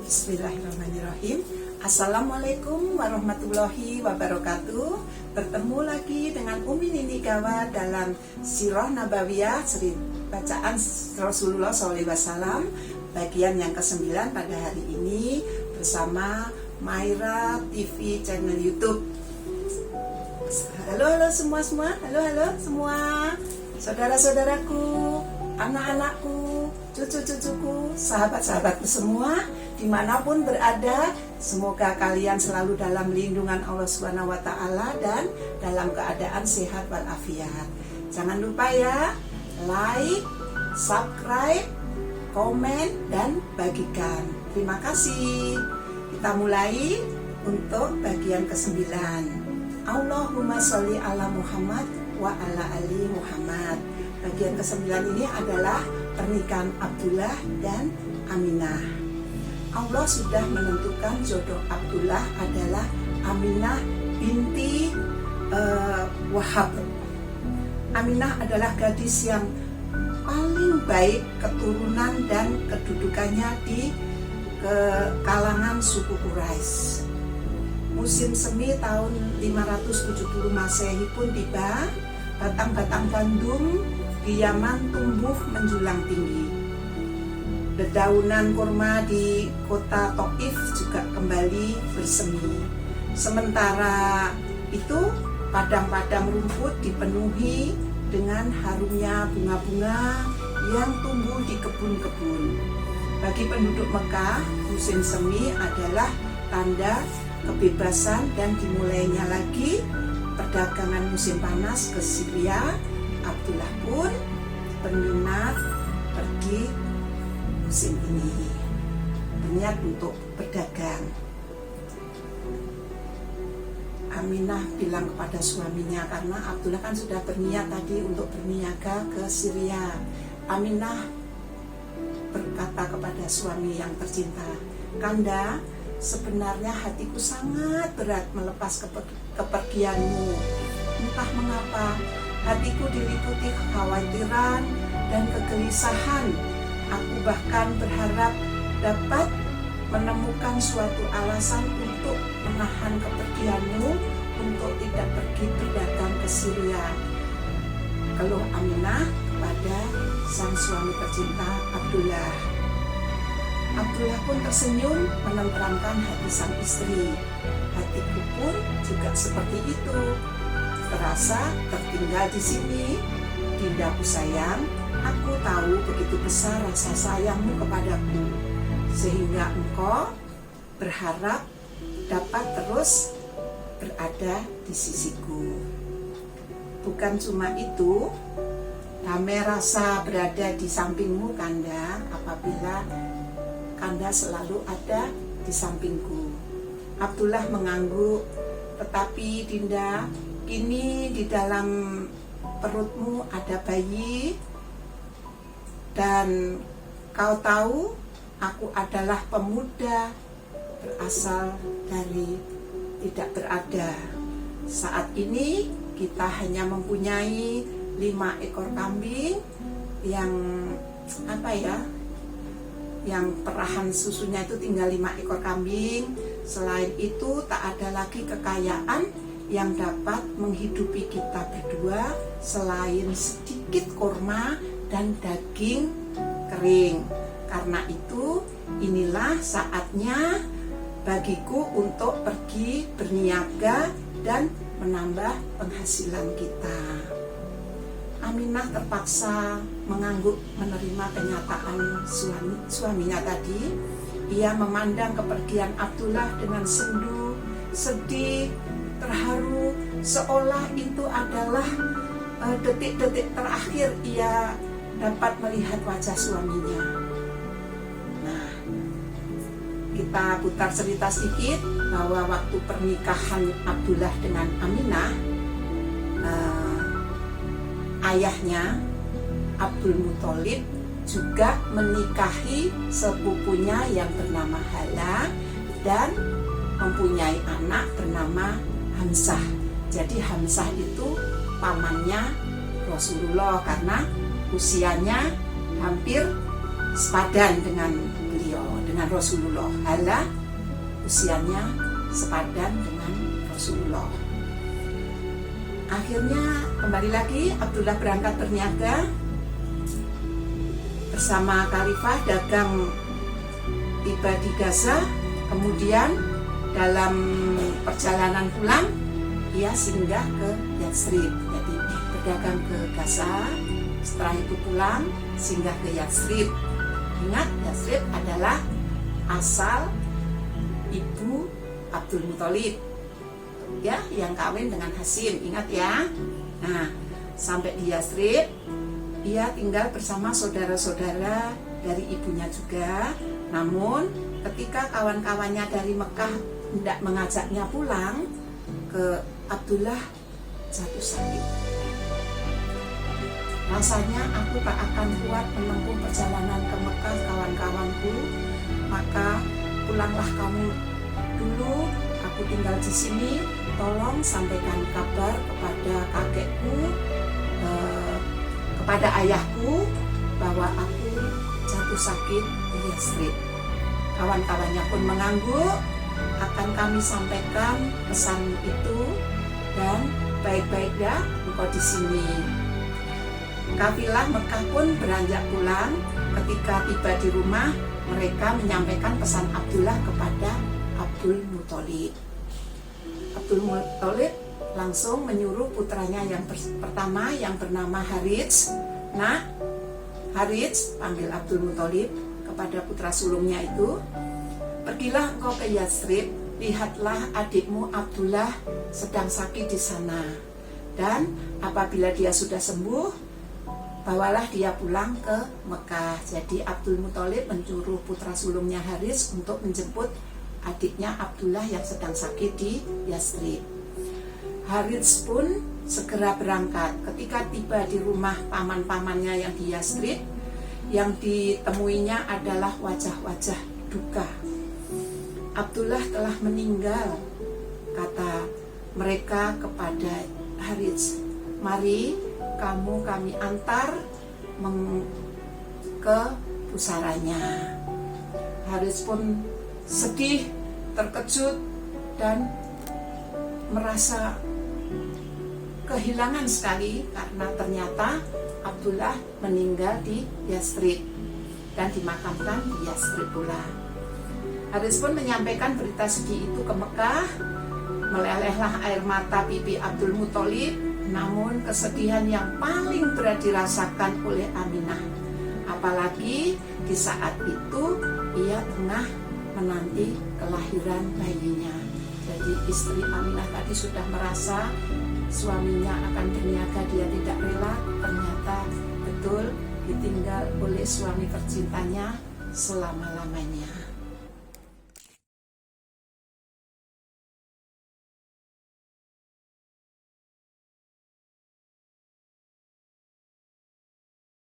Bismillahirrahmanirrahim. Assalamualaikum warahmatullahi wabarakatuh. Bertemu lagi dengan Umi Nini Gawa dalam Sirah Nabawiyah, bacaan Rasulullah SAW, bagian yang ke-9 pada hari ini bersama Maira TV channel YouTube. Halo semua, halo semua, saudara-saudaraku, anak-anakku, cucu-cucuku, sahabat-sahabatku semua, dimanapun berada, semoga kalian selalu dalam lindungan Allah Subhanahu wa Ta'ala dan dalam keadaan sehat walafiat. Jangan lupa ya, like, subscribe, komen, dan bagikan. Terima kasih. Kita mulai untuk bagian ke-9. Allahumma sholli ala Muhammad wa ala ali Muhammad. Bagian ke-9 ini adalah pernikahan Abdullah dan Aminah. Allah sudah menentukan jodoh Abdullah adalah Aminah binti Wahab. Aminah adalah gadis yang paling baik keturunan dan kedudukannya di kalangan suku Quraisy. Musim semi tahun 570 Masehi pun tiba. Batang-batang gandum di Yaman tumbuh menjulang tinggi. Dedaunan kurma di kota Taif juga kembali bersemi. Sementara itu, padang-padang rumput dipenuhi dengan harumnya bunga-bunga yang tumbuh di kebun-kebun. Bagi penduduk Mekah, musim semi adalah tanda kebebasan dan dimulainya lagi perdagangan musim panas ke Syria. Abdullah pun berminat pergi musim ini, berniat untuk berdagang. Aminah bilang kepada suaminya, karena Abdullah kan sudah berniat tadi untuk berniaga ke Syria. Aminah berkata kepada suami yang tercinta, "Kanda, sebenarnya hatiku sangat berat melepas kepergianmu. Entah mengapa, hatiku diliputi kekhawatiran dan kegelisahan. Aku bahkan berharap dapat menemukan suatu alasan untuk menahan kepergianmu untuk tidak pergi berdagang ke Syria." Keluh Aminah kepada sang suami tercinta Abdullah. Abdullah pun tersenyum menenteramkan hati sang istri. Hatiku pun juga seperti itu. Terasa tertinggal di sini. Dindaku sayang, aku tahu begitu besar rasa sayangmu kepadaku, sehingga engkau berharap dapat terus berada di sisiku. Bukan cuma itu, damai rasa berada di sampingmu, Kanda, apabila Kanda selalu ada di sampingku. Abdullah mengangguk, "Tetapi Dinda, kini di dalam perutmu ada bayi, dan kau tahu aku adalah pemuda berasal dari tidak berada. Saat ini kita hanya mempunyai 5 ekor kambing yang yang perahan susunya itu tinggal 5 ekor kambing. Selain itu tak ada lagi kekayaan yang dapat menghidupi kita berdua selain sedikit kurma dan daging kering. Karena itu inilah saatnya bagiku untuk pergi berniaga dan menambah penghasilan kita." Aminah terpaksa mengangguk menerima kenyataan suaminya tadi. Ia memandang kepergian Abdullah dengan sendu, sedih, terharu, seolah itu adalah detik-detik terakhir ia dapat melihat wajah suaminya. Nah, kita putar cerita sedikit bahwa waktu pernikahan Abdullah dengan Aminah, ayahnya Abdul Muthalib juga menikahi sepupunya yang bernama Hala dan mempunyai anak bernama Hamzah. Jadi Hamzah itu pamannya Rasulullah karena usianya hampir sepadan dengan beliau, dengan Rasulullah. Hala usianya sepadan dengan Rasulullah. Akhirnya kembali lagi Abdullah berangkat berniaga bersama Khalifah, dagang tiba di Gaza. Kemudian dalam perjalanan pulang ia singgah ke Yatsrib. Jadi berdagang ke Gaza, setelah itu pulang singgah ke Yatsrib. Ingat, Yatsrib adalah asal ibu Abdul Muthalib, ya, yang kawin dengan Hasyim. Ingat ya. Nah, sampai di Yatsrib ia tinggal bersama saudara-saudara dari ibunya juga. Namun ketika kawan-kawannya dari Mekah hendak mengajaknya pulang, ke Abdullah jatuh sakit. Rasanya aku tak akan kuat menempuh perjalanan ke Mekah, kawan-kawanku. Maka pulanglah kamu dulu, aku tinggal di sini. Tolong sampaikan kabar kepada kakekku, kepada ayahku, bahwa aku jatuh sakit di Yatsrib. Kawan-kawannya pun mengangguk. Akan kami sampaikan pesan itu, dan baik-baik dah engkau di sini. Kafilah Mekah pun beranjak pulang. Ketika tiba di rumah, mereka menyampaikan pesan Abdullah kepada Abdul Muthalib. Abdul Muthalib langsung menyuruh putranya yang pertama yang bernama Harits. Nah, Harits panggil Abdul Muthalib kepada putra sulungnya itu, pergilah engkau ke Yatsrib, lihatlah adikmu Abdullah sedang sakit di sana. Dan apabila dia sudah sembuh, bawalah dia pulang ke Mekah. Jadi Abdul Muthalib menyuruh putra sulungnya Haris untuk menjemput adiknya Abdullah yang sedang sakit di Yatsrib. Haris pun segera berangkat. Ketika tiba di rumah paman-pamannya yang di Yatsrib, yang ditemuinya adalah wajah-wajah duka. Abdullah telah meninggal, kata mereka kepada Harits. Mari kami antar ke pusaranya. Harits pun sedih, terkejut, dan merasa kehilangan sekali karena ternyata Abdullah meninggal di Yatsrib dan dimakamkan di Yatsrib pula. Haris pun menyampaikan berita sedih itu ke Mekah. Melelehlah air mata pipi Abdul Muthalib. Namun kesedihan yang paling berat dirasakan oleh Aminah. Apalagi di saat itu ia tengah menanti kelahiran bayinya. Jadi istri Aminah tadi sudah merasa suaminya akan berniaga, dia tidak rela. Ternyata betul ditinggal oleh suami tercintanya selama-lamanya.